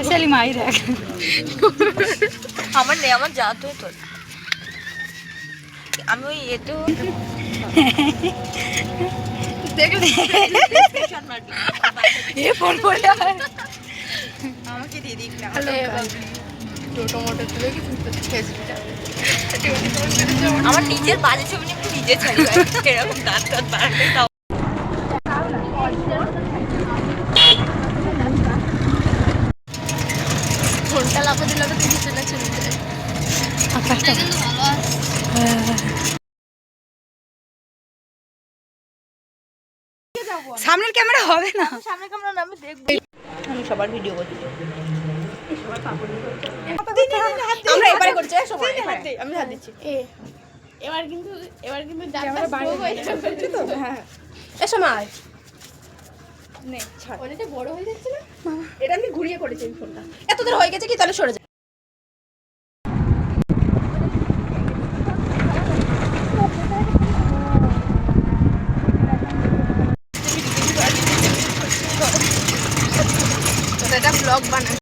শালি মাই দেখ আমার নেই, আমার যা তো তোর আমি ওই এতো আমাকে দিয়ে দিক না। আমার নিজের বাজে ছবি নিয়ে আমি নিজে ছাড়ি এরকম দাঁত দাঁত বাড়াতে তাও ঘন্টা লাফা দিলে তো কিছু চলে চলে যায়। আকাশটা সামনের ক্যামেরা হবে না, সামনে ক্যামেরা না আমি দেখবো। আমি সবার ভিডিও করছি। আমরা এবারে করছি সময় আমি হাত দিচ্ছি। এবার কিন্তু তো হ্যাঁ এ সময় নে ছাড়, অনেকটা বড় হয়ে যাচ্ছে না? এটা আমি ঘুরিয়ে করেছি এই ফোনটা। এত দূর হয়ে গেছে কি তাহলে সরে যা। এটা ব্লগ বানাই।